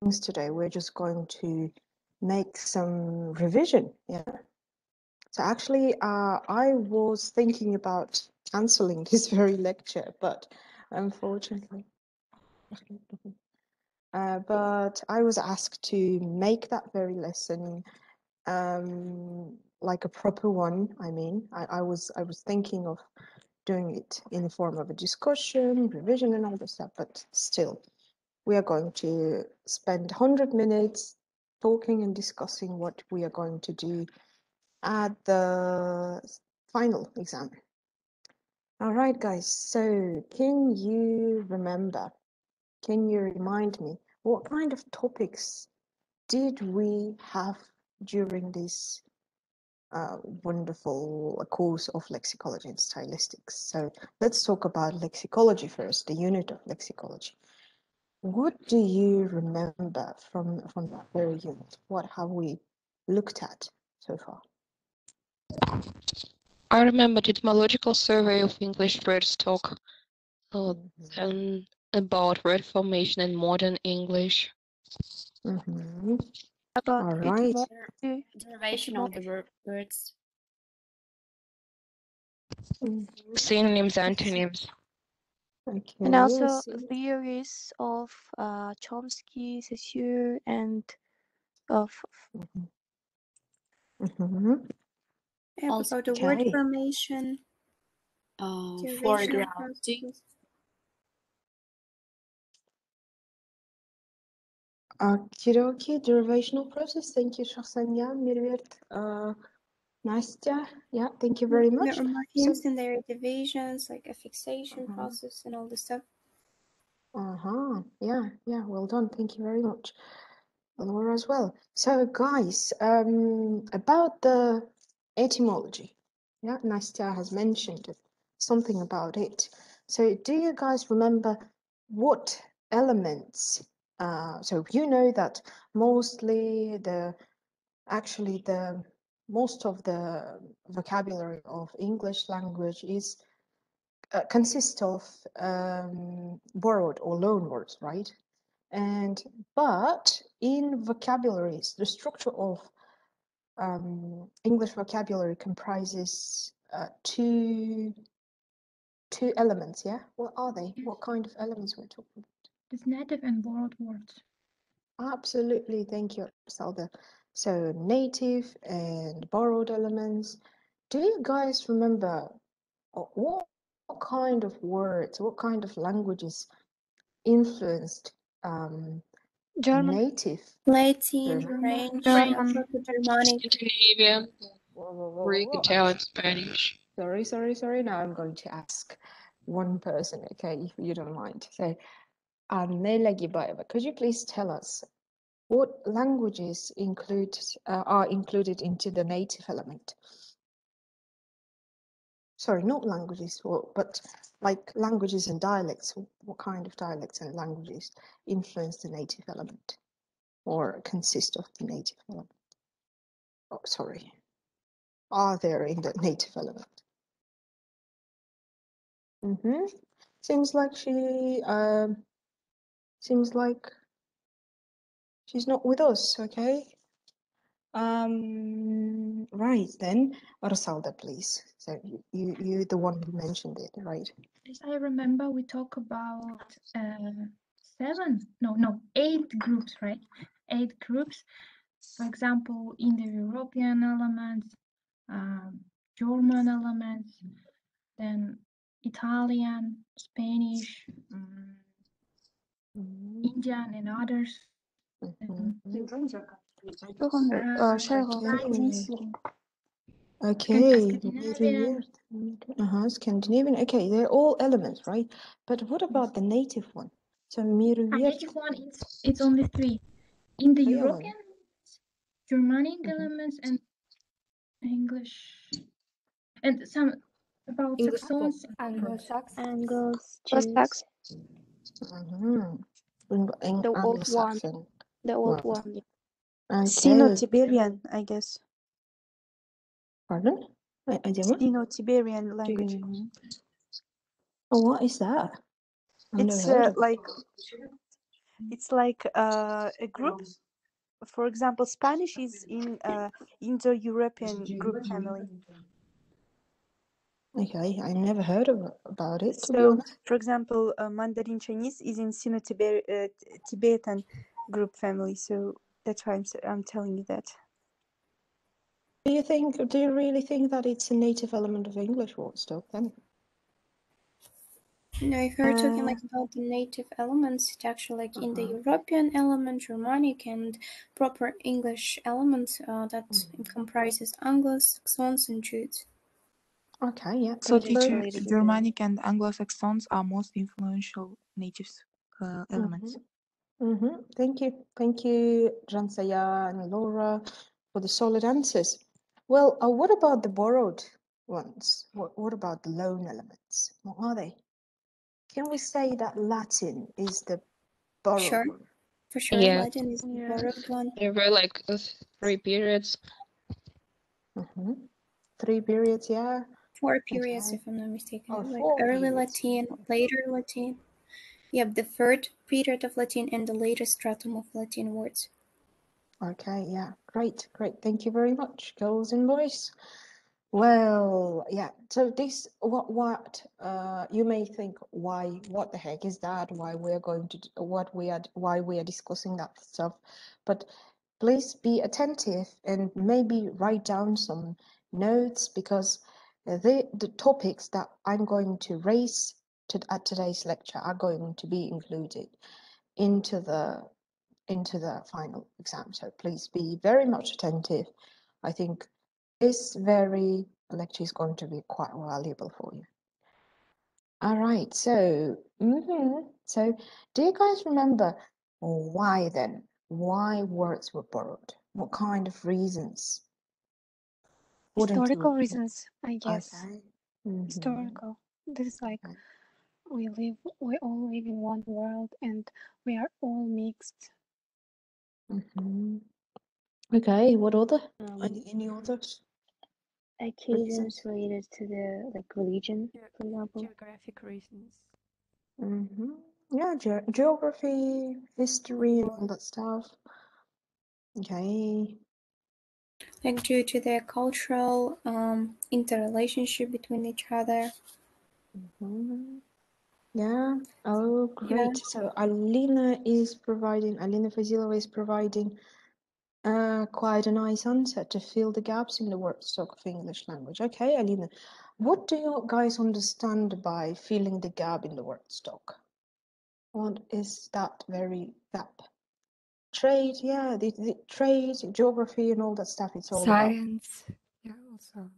today. We're just going to make some revision. Yeah. So actually, I was thinking about canceling this very lecture, but unfortunately, but I was asked to make that very lesson like a proper one. I mean, I was thinking of doing it in the form of a discussion, revision, and all this stuff, but still, we are going to spend 100 minutes talking and discussing what we are going to do at the final exam. All right, guys, so can you remember, can you remind me, what kind of topics did we have during this wonderful course of lexicology and stylistics? So let's talk about lexicology first, the unit of lexicology. What do you remember from that very unit? What have we looked at so far? I remember the etymological survey of English word stock, and about word formation in modern English. About All right. Derivation of the words. Synonyms, antonyms. Okay. And also theories of Chomsky, Saussure, and of Also, about the word formation, for grammatic. Okay, derivational process. Thank you, Shahsanya, Mirvert, Nastya. Yeah, thank you very much. The morphemes and their divisions, like a fixation process and all this stuff. Yeah, well done. Thank you very much, Laura, as well. So, guys, about the etymology, yeah, Nastya has mentioned something about it. So, do you guys remember what elements? So you know that mostly most of the vocabulary of English language is consists of borrowed or loan words, right? But in vocabularies, the structure of English vocabulary comprises two elements. Yeah, what are they? What kind of elements we're talking about? It's native and borrowed words. Absolutely, thank you, Salda. So native and borrowed elements. Do you guys remember what kind of words, what kind of languages influenced German, native? Latin, French, German, Germanic, Scandinavian, Greek, Italian, Spanish. Sorry. Now I'm going to ask one person, okay, if you don't mind. So, Anela Gibaeva, could you please tell us what languages are included into the native element? Sorry, not languages, but like languages and dialects. What kind of dialects and languages influence the native element or consist of the native element? Oh, sorry. Are there in the native element? Seems like she's not with us, okay? Right then, Rosalda, please. So you the one who mentioned it, right? As I remember, we talk about 8 groups, right? 8 groups. For example, Indo-European elements, German elements, then Italian, Spanish, Indian, and others. Okay. Scandinavian. Scandinavian. Okay, they're all elements, right? But what about the native one? So native one, it's only 3. Indo-European, Germanic elements, and English, and some about Saxons, Anglo-Saxon, the old one. The old one. Okay. Sino-Tiberian, I guess. Pardon? Sino-Tiberian language. Oh, what is that? It's like It's like a group. For example, Spanish is in Indo-European group family. Okay, I never heard about it, to be So, honest. for example, Mandarin Chinese is in Sino-Tibetan group family. So that's why I'm telling you that. Do you really think that it's a native element of English word stock then? No, if we're talking like about the native elements, it's actually like in the European element, Germanic, and proper English elements that comprises Anglo-Saxons and Jutes. Okay, yeah. So teacher, Germanic and Anglo-Saxons are most influential natives elements. Thank you, Jansaya and Laura, for the solid answers. Well, what about the borrowed ones? What about the loan elements? What are they? Can we say that Latin is the borrowed Sure, one? for sure. Yeah. Latin is the borrowed one. There were like 3 periods. 3 periods, yeah. 4 periods, if I'm not mistaken. Oh, like 4 early periods. Latin, later Latin. Yep, the third period of Latin and the latest stratum of Latin words. Okay, yeah, great. Thank you very much, girls and boys. Well, yeah. So this, what you may think, what the heck is that? Why we're going to, why we are discussing that stuff? But please be attentive and maybe write down some notes, because the topics that I'm going to raise at today's lecture are going to be included into the final exam. So please be very much attentive. I think this very lecture is going to be quite valuable for you. All right, so so do you guys remember why then? Why words were borrowed? What kind of reasons? Historical reasons, I guess. Okay. Historical. This is like we all live in one world and we are all mixed. Okay, what other? Any others? Occasions related to the religion, for example. Geographic reasons. Yeah, geography, history, and all that stuff. Okay. Like due to their cultural interrelationship between each other. Yeah. Oh, great. Yeah. So Alina Fazilova is providing quite a nice answer to fill the gaps in the word stock of English language. Okay, Alina, what do you guys understand by filling the gap in the word stock? What is that very gap? Trade, yeah, the trade, geography, and all that stuff. It's all Science, yeah, also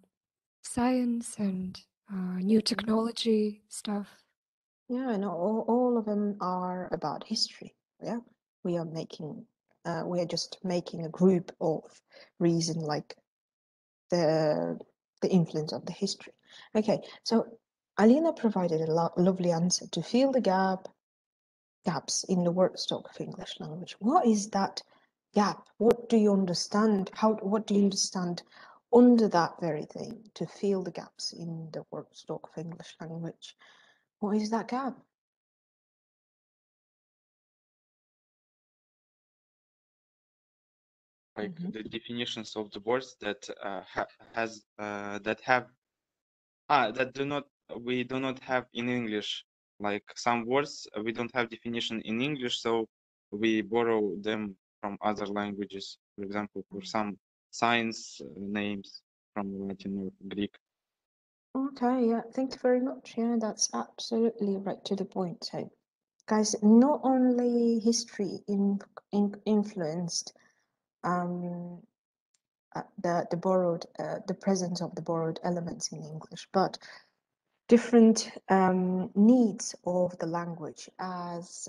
science and new technology stuff. Yeah, and all of them are about history. Yeah, we are just making a group of reason, like the influence of the history. Okay, so Alina provided a lovely answer to fill the gaps in the word stock of English language. What is that gap? What do you understand? What do you understand under that very thing to fill the gaps in the word stock of English language? What is that gap? Like the definitions of the words that we do not have in English. Like some words we don't have definition in English, so we borrow them from other languages. For example, for some science names from Latin or Greek. Okay, yeah, thank you very much. Yeah, that's absolutely right to the point. So, guys, not only history influenced the presence of the borrowed elements in English, but different needs of the language, as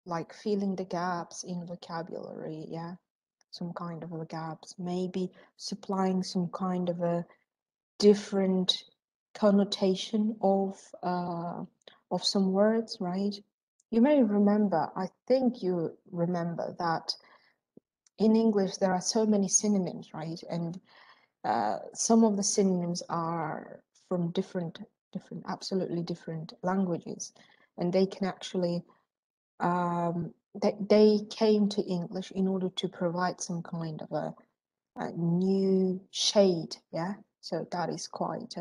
like filling the gaps in vocabulary, yeah, some kind of a gaps, maybe supplying some kind of a different connotation of some words, right? You may remember, I think you remember that in English there are so many synonyms, right? And some of the synonyms are from different, absolutely different languages, and they can actually they came to English in order to provide some kind of a new shade, yeah. So that is quite,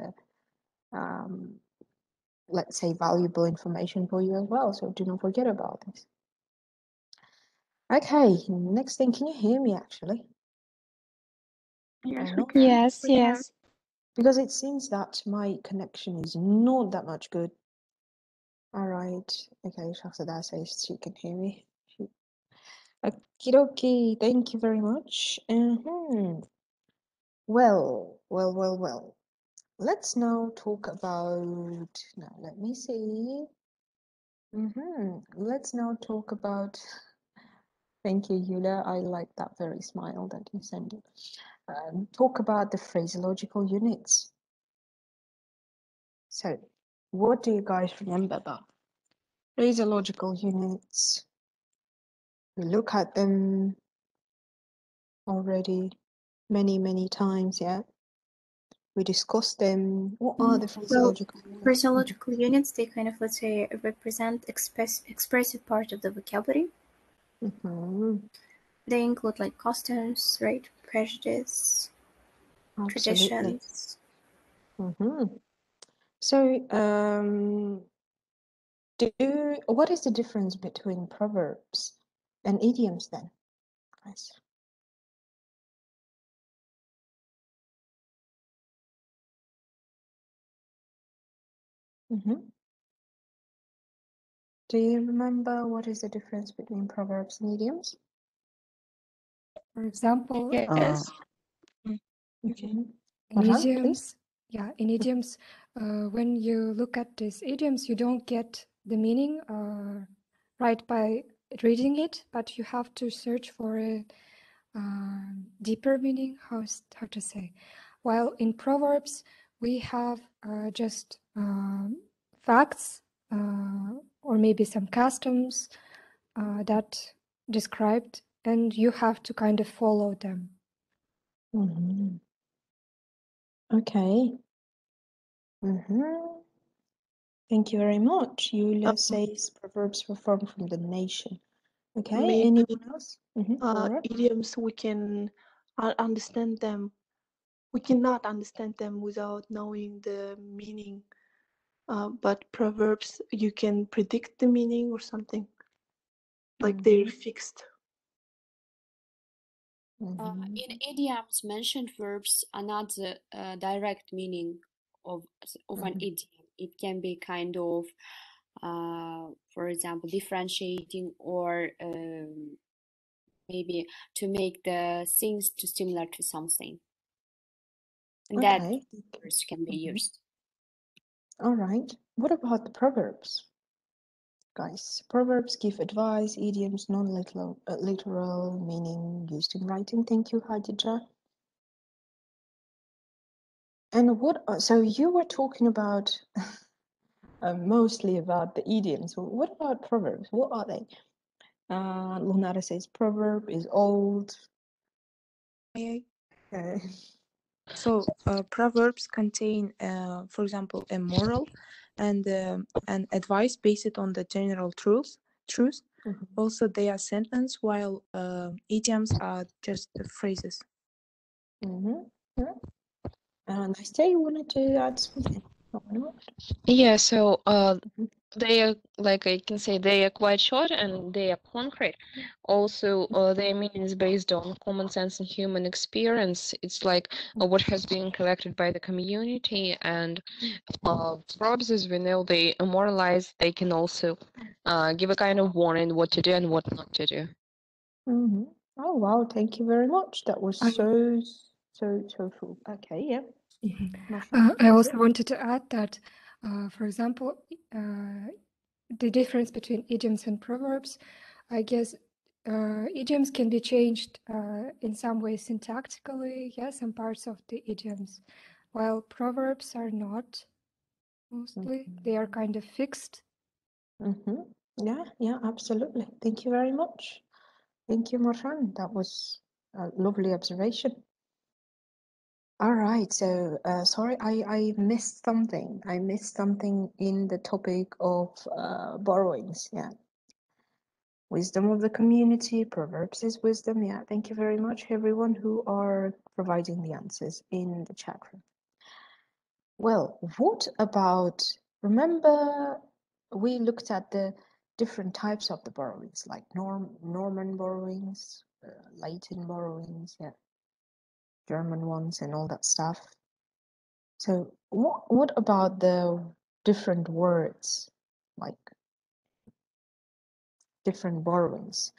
let's say, valuable information for you as well. So do not forget about this. Okay, next thing, can you hear me actually? Yes, Or we not? can. Yes, We can. yes. Because it seems that my connection is not that much good. All right. Okay, Shahzada says she can hear me. Okie dokie. Thank you very much. Well. Let's now talk about. Now, let me see. Let's now talk about. Thank you, Yulia. I like that very smile that you sent. Talk about the phraseological units. So, what do you guys remember about phraseological units? We look at them already many times, yeah? We discussed them. What are the Well, phraseological units? phraseological units, they kind of, let's say, represent expressive part of the vocabulary. They include like customs, right? Prejudice, Absolutely. traditions. So, what is the difference between proverbs and idioms then, guys? Do you remember what is the difference between proverbs and idioms? For example, Yes. in Farhan, idioms, in idioms, when you look at these idioms, you don't get the meaning right by reading it, but you have to search for a deeper meaning. How to say? While in proverbs, we have just facts or maybe some customs that described, and you have to kind of follow them. Okay. Thank you very much. Yulia says proverbs were formed from the nation. Okay, Maybe anyone else? Laura? idioms we can understand them. We cannot understand them without knowing the meaning. But proverbs, you can predict the meaning or something. Like they're fixed. In idioms, mentioned verbs are not the direct meaning of an idiom. It can be kind of, for example, differentiating or maybe to make the things too similar to something. And that Okay. words can be used. All right. What about the proverbs? Guys, proverbs give advice, idioms, non-literal literal meaning used in writing. Thank you, Hadija. And so you were talking about mostly about the idioms. What about proverbs? What are they? Lunara says proverb is old. Okay. So proverbs contain, for example, a moral and an advice based on the general truth. Also, they are sentence, while idioms are just the phrases. Nastya, you wanted to add something? Yeah, so they are, like I can say, they are quite short and they are concrete. Also, their meaning is based on common sense and human experience. It's like what has been collected by the community, and proverbs, as we know, they immortalize. They can also give a kind of warning what to do and what not to do. Oh wow, thank you very much. That was so full. Okay, yeah. I also wanted to add that, for example, the difference between idioms and proverbs, I guess idioms can be changed in some way syntactically, some parts of the idioms, while proverbs are not mostly. They are kind of fixed. Yeah, absolutely. Thank you very much. Thank you, Marhan. That was a lovely observation. All right, so sorry, I missed something. I missed something in the topic of borrowings. Yeah. wisdom of the community, proverbs is wisdom. Yeah, thank you very much, everyone who are providing the answers in the chat room. Well, what about, remember we looked at the different types of the borrowings, like Norman borrowings, Latin borrowings, yeah, German ones and all that stuff. So what about the different words, like different borrowings?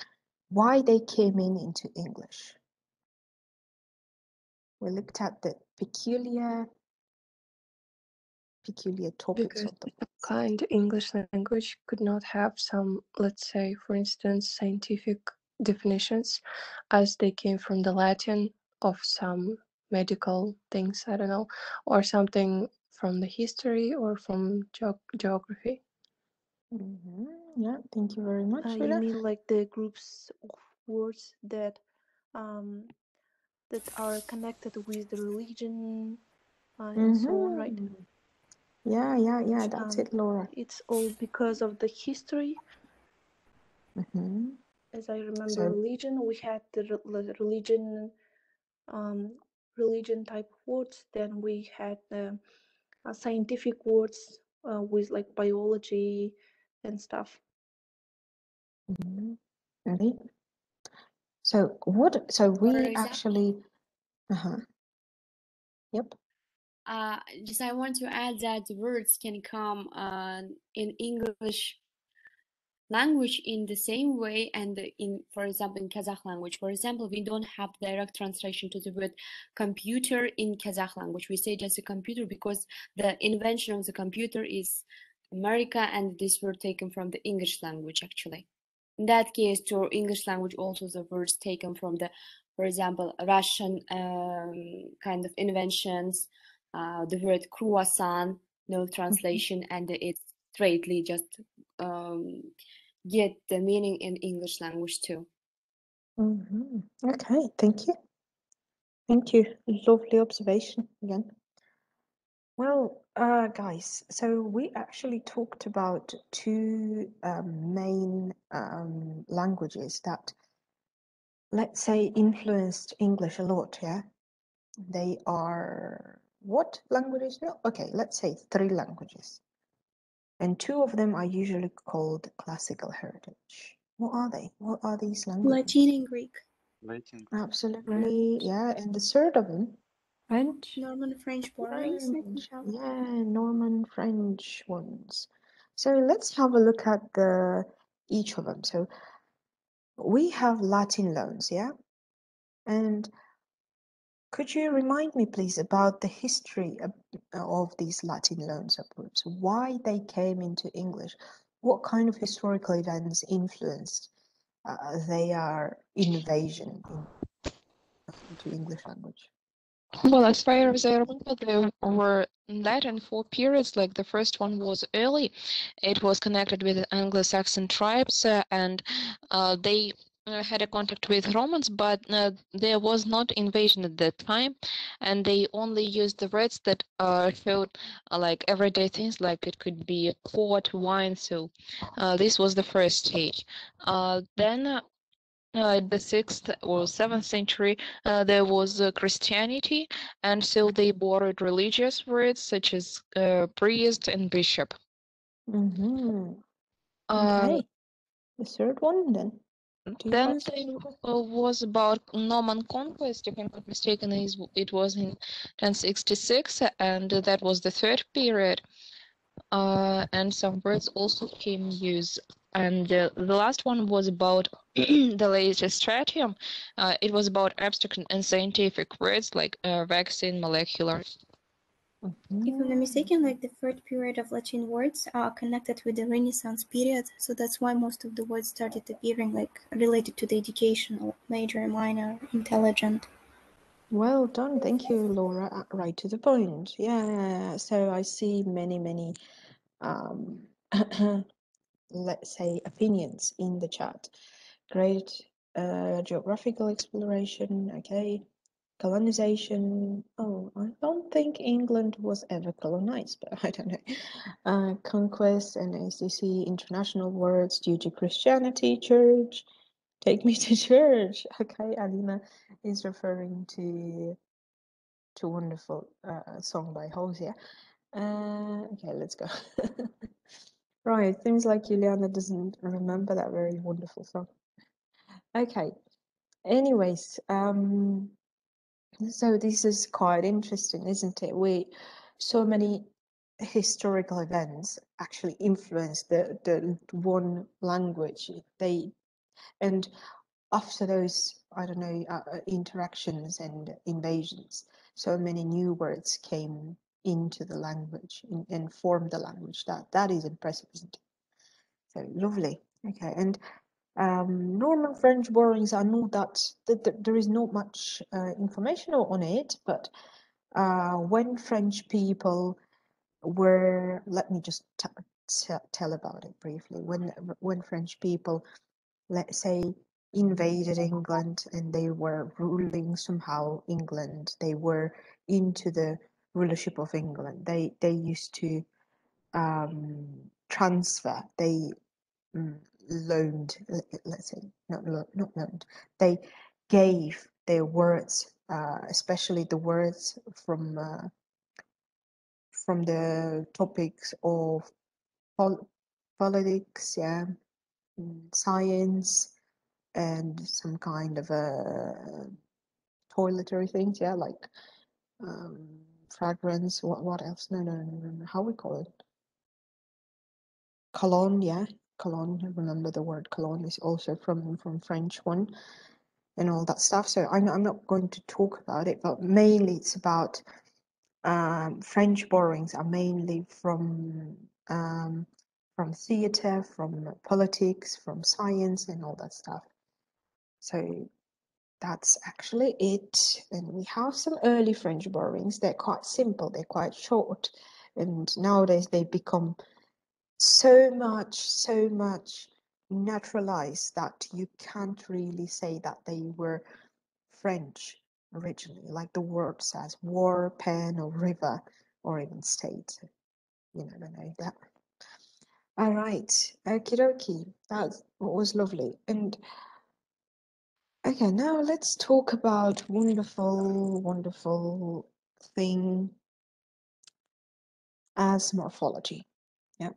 Why they came into English? We looked at the peculiar topics Because of the kind English language could not have some, let's say, for instance, scientific definitions, as they came from the Latin of some medical things, I don't know, or something from the history or from geography. Yeah, thank you very much. You mean like the groups of words that that are connected with the religion and so on, right? Yeah, that's it, Laura. It's all because of the history. As I remember, religion, we had the religion type of words. Then we had scientific words with like biology and stuff. Okay. So what? So we example, actually. Yep. Just I want to add that words can come in English language in the same way, and for example, in Kazakh language, for example, we don't have direct translation to the word computer in Kazakh language. We say just a computer because the invention of the computer is America, and this word taken from the English language actually. In that case, to English language, also the words taken from the, for example, Russian kind of inventions, the word croissant, no translation, and it's straightly just get the meaning in English language too. Okay, thank you. Thank you. Lovely observation again. Well, guys, so we actually talked about two main languages that, let's say, influenced English a lot, yeah? They are what languages? No, okay, let's say three languages. And two of them are usually called classical heritage. What are they? What are these languages? Latin and Greek. Latin. Absolutely, yeah. And the third of them? French. Norman French borrowings. Yeah, Norman French ones. So let's have a look at each of them. So we have Latin loans, yeah? And could you remind me, please, about the history of these Latin loans upwards? Why they came into English? What kind of historical events influenced their invasion into English language? Well, as far as I remember, there were that in four periods. Like the first one was early. It was connected with Anglo-Saxon tribes, and they had a contact with Romans, but there was not invasion at that time, and they only used the words that showed like everyday things, like it could be port, wine. So this was the first stage. Then the 6th or 7th century, there was Christianity, and so they borrowed religious words such as priest and bishop. Okay. The third one, then? Then there was about Norman conquest, if I'm not mistaken, it was in 1066, and that was the third period. And some words also came use. And the last one was about the latest stratum. It was about abstract and scientific words like vaccine, molecular. If I'm not mistaken, like the third period of Latin words are connected with the Renaissance period, so that's why most of the words started appearing like related to the educational, major, minor, intelligent. Well done, thank you, Laura. Right to the point. Yeah, so I see many let's say opinions in the chat. Great geographical exploration, okay. colonization. Oh, I don't think England was ever colonized, but I don't know. Conquest and ACC, international words due to Christianity, church. Take me to church. Okay, Alina is referring to wonderful song by Hosea. Okay, let's go. Right, seems like Juliana doesn't remember that very wonderful song. Okay, anyways, so this is quite interesting, isn't it? So many historical events actually influence the one language. And after those, I don't know, interactions and invasions, so many new words came into the language and formed the language. That is impressive, isn't it? So lovely. Okay, and Norman French borrowings are not that there is not much information on it, but when French people were, let me just tell about it briefly. When French people, let's say, invaded England and they were ruling somehow England, they were into the rulership of England. They used to transfer. They loaned, let's say, not loaned, they gave their words, especially the words from the topics of politics, yeah, science, and some kind of toiletry things, yeah, like fragrance. What else? No. How we call it? Cologne, yeah, cologne. I remember the word cologne is also from French one, and all that stuff. So I'm not going to talk about it, but mainly it's about French borrowings are mainly from theatre, from politics, from science, and all that stuff. So that's actually it. And we have some early French borrowings. They're quite simple. They're quite short, and nowadays they become so much naturalized that you can't really say that they were French originally, like the word says war, pen, or river, or even state. You never know that. All right, okie dokie. That was lovely. And okay, now let's talk about wonderful thing as morphology. Yeah,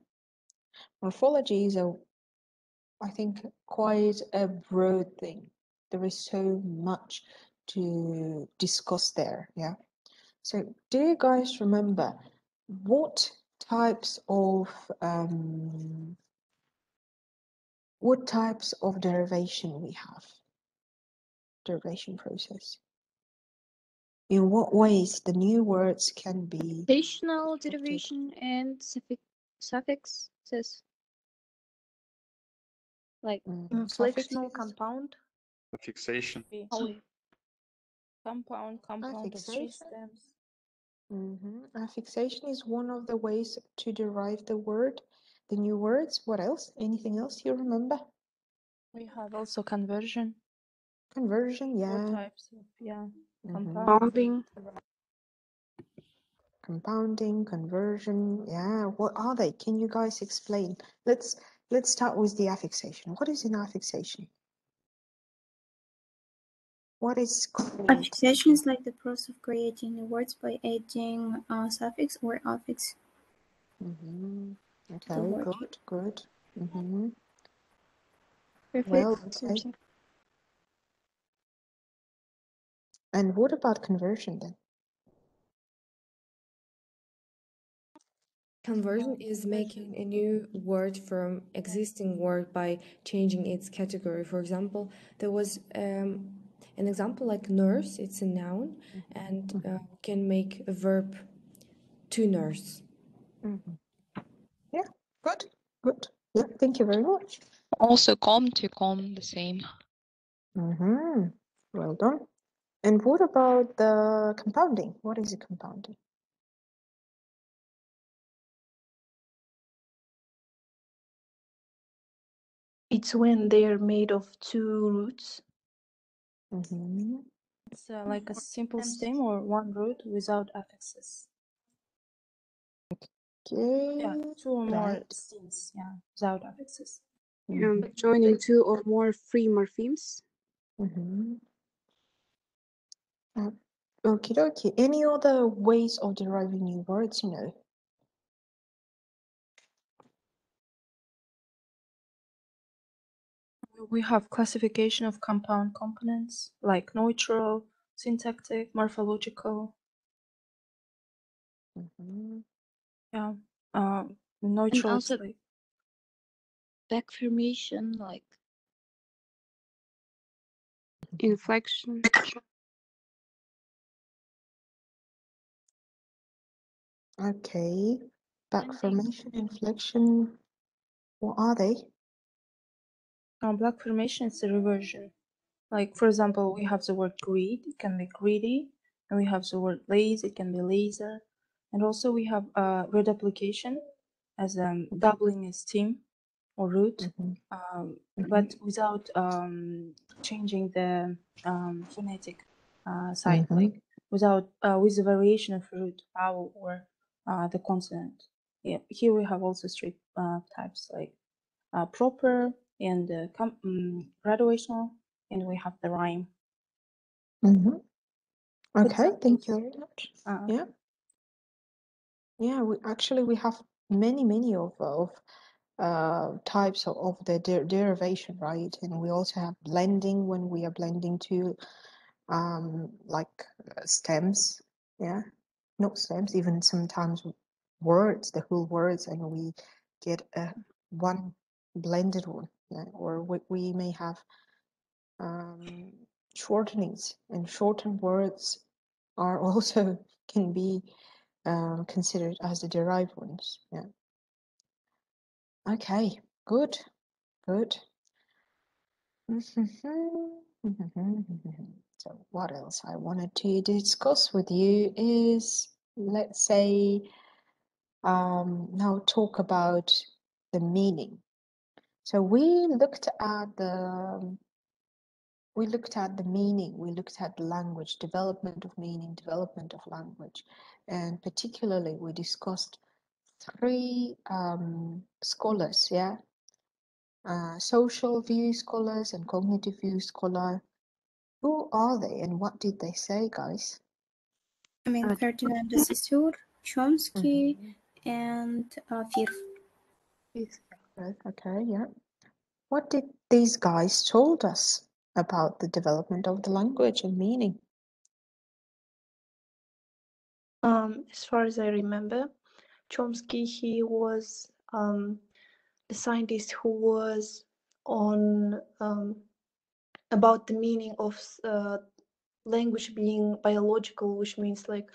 morphology is I think quite a broad thing. There is so much to discuss there. Yeah. So do you guys remember what types of derivation we have? Derivation process. In what ways the new words can be Additional derivation and suffixes. Like Flexional compound. Fixation. Compound of three stems. Affixation is one of the ways to derive the new words. What else? Anything else you remember? We have also conversion. Conversion, yeah. Four types of, yeah. Compounding. Compounding, conversion, yeah. What are they? Can you guys explain? Let's start with the affixation. What is an affixation? What is called? Affixation is like the process of creating new words by adding a suffix or affix. Okay, good. Perfect. Well, okay. And what about conversion then? Conversion is making a new word from existing word by changing its category. For example, there was an example like nurse, it's a noun, and we can make a verb to nurse. Yeah, good. Yeah, thank you very much. Also, com to com, the same. Well done. And what about the compounding? What is a compounding? It's when they're made of two roots. It's like a simple stem or one root without affixes. Yeah, two or more Right. stems, yeah, without affixes. Joining two or more free morphemes. Okie dokie. Any other ways of deriving new words, you know? We have classification of compound components like neutral, syntactic, morphological. Yeah, neutral. And also like back formation, like inflection. Okay. Back formation, inflection. What are they? Black formation is a reversion. Like, for example, we have the word greed, it can be greedy, and we have the word lazy, it can be laser. And also we have reduplication as doubling a stem or root, but without changing the phonetic side, like without with the variation of root, vowel, or the consonant. Yeah, here we have also three types, like proper and graduational, and we have the rhyme. Okay, thank you very much. Yeah. Yeah, we have many of types of the derivation, right? And we also have blending when we are blending two like stems, yeah, not stems, even sometimes words, the whole words, and we get one blended one, yeah? Or we may have shortenings, and shortened words are also can be considered as the derived ones, yeah. Okay, good, good. So what else I wanted to discuss with you is, let's say, now talk about the meaning. So we looked at the meaning, we looked at the language, development of meaning, development of language, and particularly we discussed three scholars, yeah, social view scholars and cognitive view scholar. Who are they and what did they say, guys? I mean, Ferdinand de Saussure, Chomsky, and Firth. Okay, yeah. What did these guys told us about the development of the language and meaning? As far as I remember, Chomsky, he was the scientist who was on about the meaning of language being biological, which means like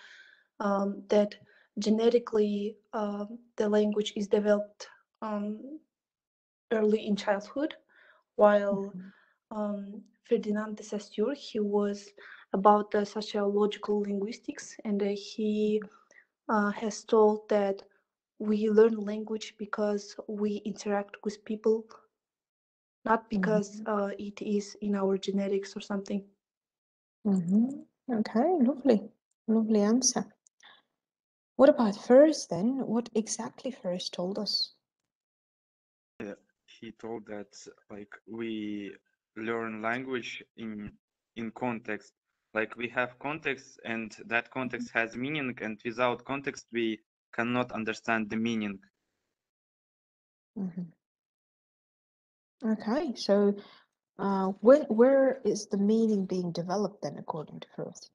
that genetically the language is developed early in childhood, while Ferdinand de Saussure, he was about sociological linguistics, and he has told that we learn language because we interact with people, not because it is in our genetics or something. Okay, lovely answer. What about Firth then? What exactly Firth told us? He told that like we learn language in context, like we have context and that context has meaning, and without context we cannot understand the meaning. Okay, so where is the meaning being developed then, according to Firth?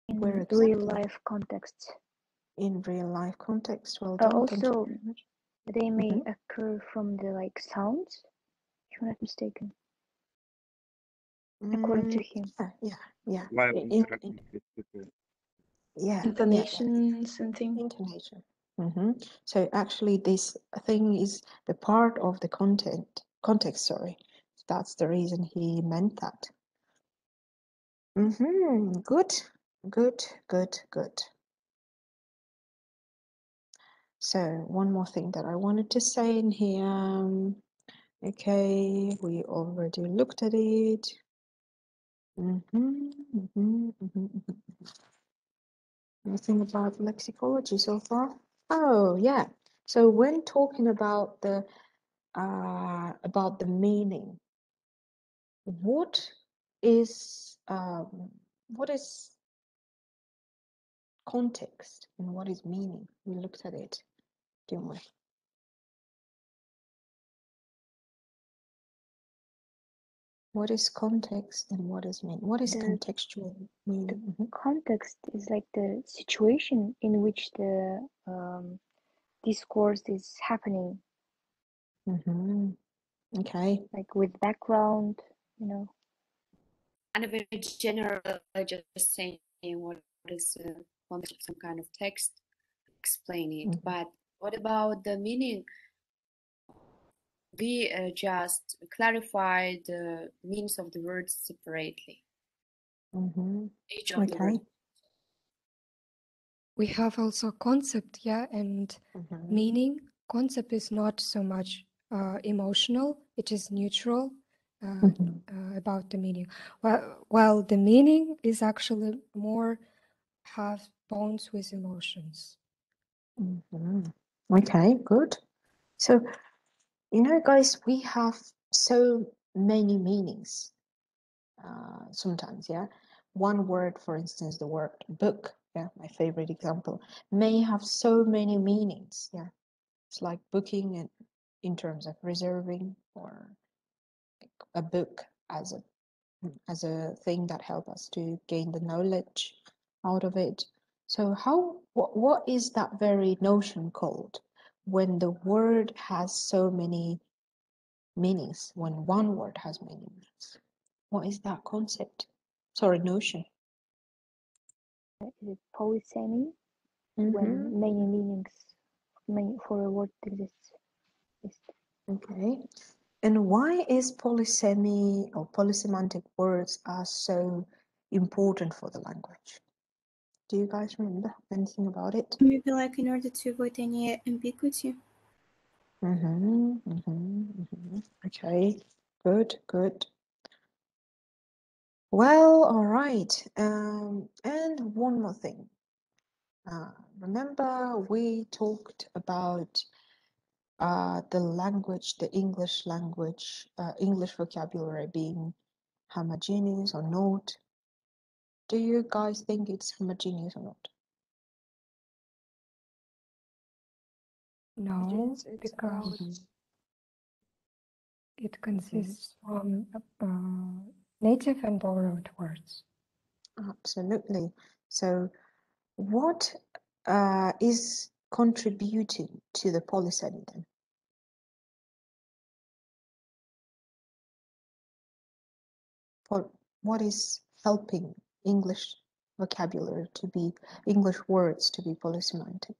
In Where real exactly? life contexts. In real life context, well done. Thank you Also, very much. they may occur from the like sounds, if I'm not mistaken. According to him. Yeah. While interacting with people. Yeah. Intonations and things. Intonation. So actually, this thing is the part of the context. Sorry, that's the reason he meant that. Good. So one more thing that I wanted to say in here. Okay, we already looked at it. Anything about lexicology so far? Oh, yeah. So when talking about the meaning, what is context and what is meaning? We looked at it, didn't we? What is context and what is meaning? What is contextual meaning? Context is like the situation in which the discourse is happening. Okay. Like with background, you know. And a very general, just saying what is context of some kind of text, explain it. But what about the meaning? We just clarified the meanings of the words separately. Each of the words. We have also concept, yeah, and meaning. Concept is not so much emotional, it is neutral about the meaning. While the meaning is actually more have bonds with emotions. Okay, good. So, you know, guys, we have so many meanings sometimes, yeah. One word, for instance, the word book, yeah, my favorite example, may have so many meanings, yeah. It's like booking and in terms of reserving, or like a book as a thing that help us to gain the knowledge out of it. So what is that very notion called when the word has so many meanings, when one word has many meanings? What is that concept? Sorry, notion. Is it polysemy? When many meanings for a word exists. Okay. And why is polysemy or polysemantic words are so important for the language? Do you guys remember anything about it? Maybe like in order to avoid any ambiguity. Okay, good. Well, all right. And one more thing. Remember we talked about the language, the English language, English vocabulary being homogeneous or not. Do you guys think it's homogeneous or not? No, because it consists from native and borrowed words. Absolutely. So what is contributing to the polysemy then? What is helping English vocabulary to be, English words to be polysemantic?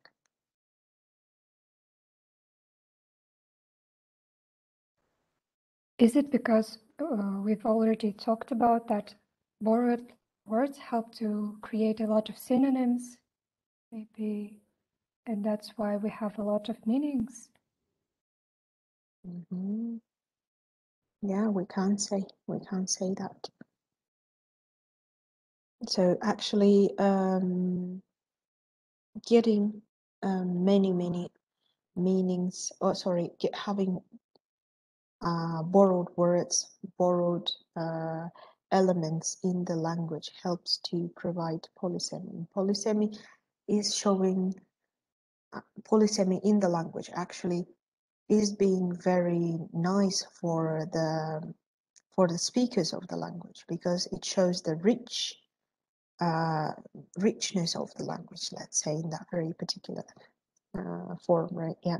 Is it because we've already talked about that borrowed words help to create a lot of synonyms, maybe, and that's why we have a lot of meanings? Yeah, we can't say that. So actually, getting many meanings, or sorry, having borrowed words, borrowed elements in the language helps to provide polysemy. Polysemy is showing polysemy in the language actually is being very nice for the speakers of the language, because it shows the richness of the language, let's say, in that very particular form, right? Yeah.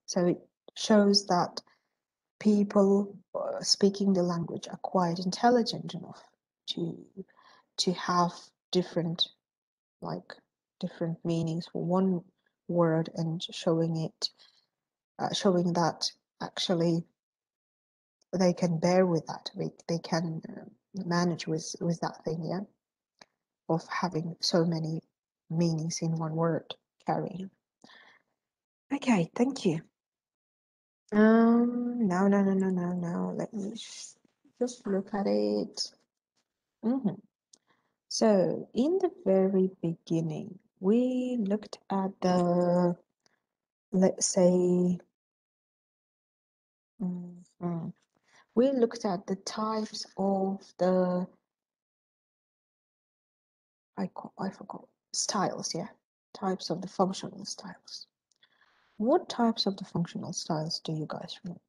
So it shows that people speaking the language are quite intelligent enough to have different meanings for one word, and showing that actually they can bear with that, they can manage with that thing, yeah, of having so many meanings in one word carrying. Okay, thank you. No. Let me just look at it. So in the very beginning, we looked at the, let's say, we looked at the types of the, I forgot, styles, yeah, types of the functional styles. What types of the functional styles do you guys remember?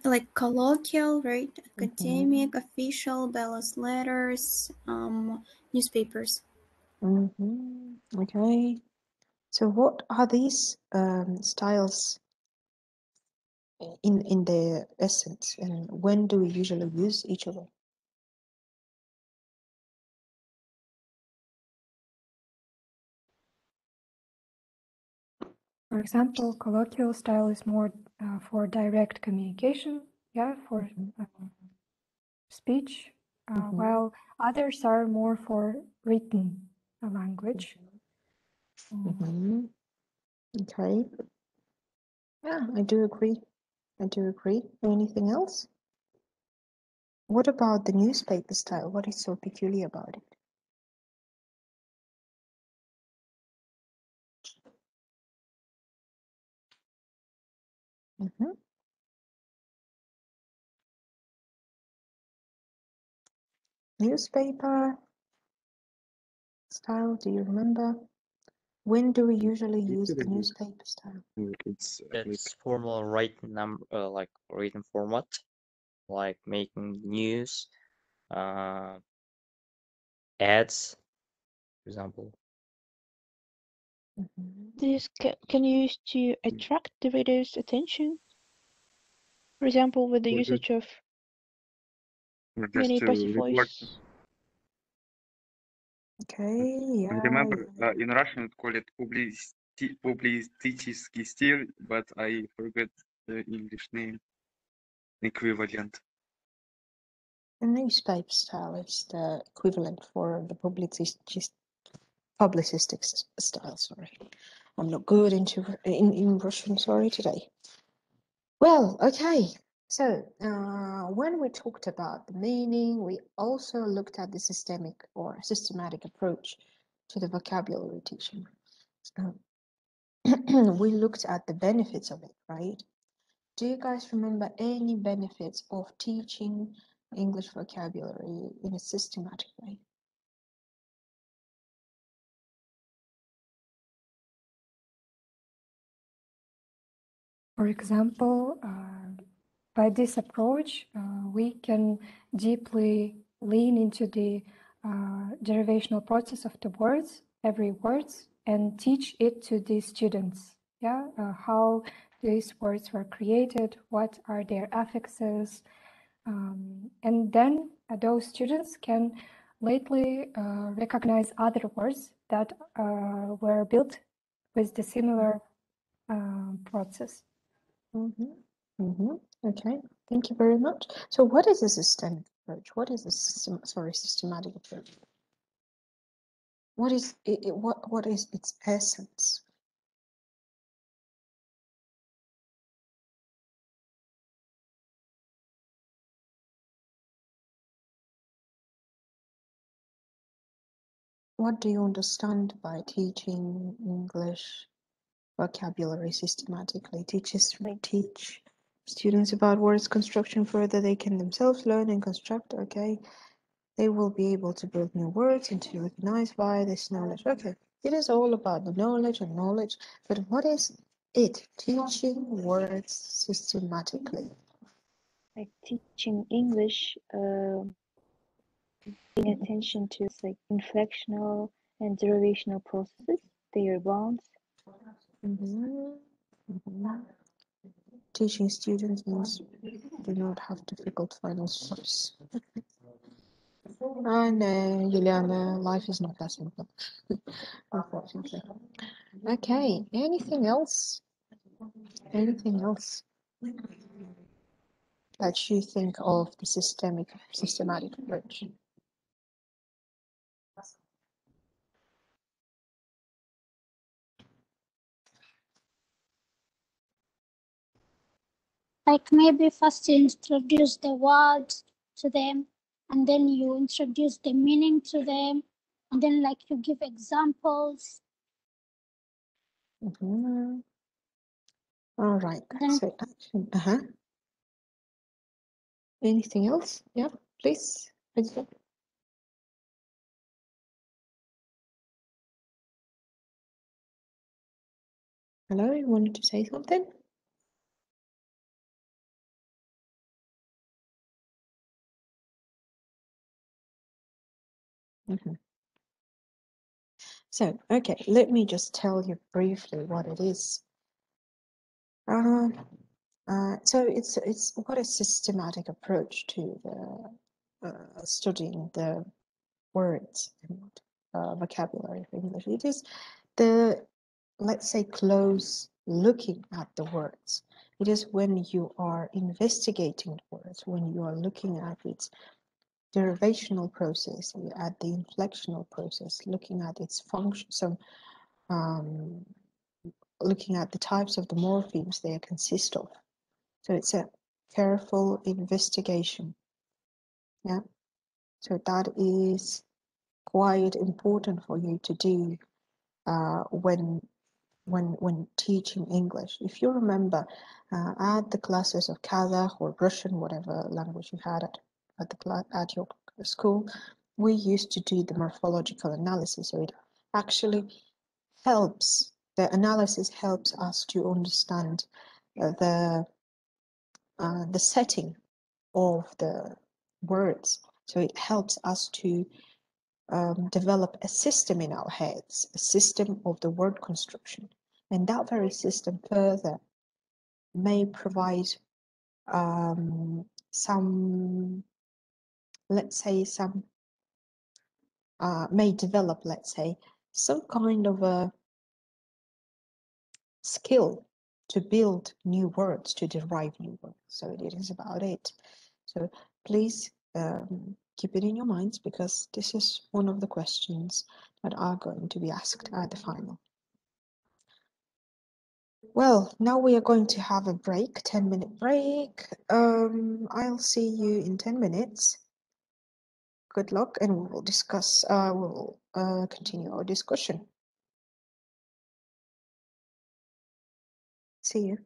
Like colloquial, right? Academic, official, ballot letters, newspapers. Okay. So what are these styles in their essence, and when do we usually use each of them? For example, colloquial style is more for direct communication, yeah, for speech, while others are more for written language. Okay. Yeah, I do agree. Anything else? What about the newspaper style? What is so peculiar about it? Newspaper style, do you remember? When do we usually use the newspaper style? It's formal written like written format, like making news, ads, for example. This can use to attract the reader's attention. For example, with the Or usage of just many to passive report. voice. Okay, yeah. I remember in Russian it called it publicistический стиль, but I forgot the English name equivalent. The newspaper style is the equivalent for the publicistic style, sorry. I'm not good in Russian, sorry, today. Well, okay. So when we talked about the meaning, we also looked at the systematic approach to the vocabulary teaching. We looked at the benefits of it, right? Do you guys remember any benefits of teaching English vocabulary in a systematic way? For example, by this approach, we can deeply lean into the derivational process of the words, every words, and teach it to the students. Yeah, how these words were created, what are their affixes, and then those students can lately recognize other words that were built with the similar process. Okay, thank you very much. So what is a systemic approach? What is a systematic approach? What is what is its essence? What do you understand by teaching English vocabulary systematically? Teachers teach students about words construction further. They can themselves learn and construct, okay? They will be able to build new words and to recognize by this knowledge. Okay, it is all about the knowledge and knowledge, but what is it? Teaching words systematically. Like teaching English, paying attention to like inflectional and derivational processes, their bonds. Teaching students means do not have difficult final steps. I know, Juliana, life is not that simple, unfortunately. Okay, anything else? Anything else that you think of the systematic approach? Like maybe first you introduce the words to them, and then you introduce the meaning to them, and then like you give examples. Mm-hmm. All right. Then, So action. Anything else? Yeah, please. Hello, you wanted to say something? So, okay, let me just tell you briefly what it is. So it's what a systematic approach to the studying the words and vocabulary of English. It is the, let's say, close looking at the words. It is when you are investigating the words, when you are looking at its derivational process, at the inflectional process, looking at its function, looking at the types of the morphemes they consist of. So it's a careful investigation. Yeah. So that is quite important for you to do when teaching English. If you remember, at the classes of Kazakh or Russian, whatever language you had at your school, we used to do the morphological analysis. So it actually helps. The analysis helps us to understand the setting of the words. So it helps us to develop a system in our heads, a system of the word construction. And that very system further may provide some, let's say, may develop, let's say, some kind of a skill to build new words, to derive new words. So it is about it. So please keep it in your minds, because this is one of the questions that are going to be asked at the final. Well, now we are going to have a break, 10-minute break. I'll see you in 10 minutes. Good luck, and we will discuss, we'll continue our discussion. See you.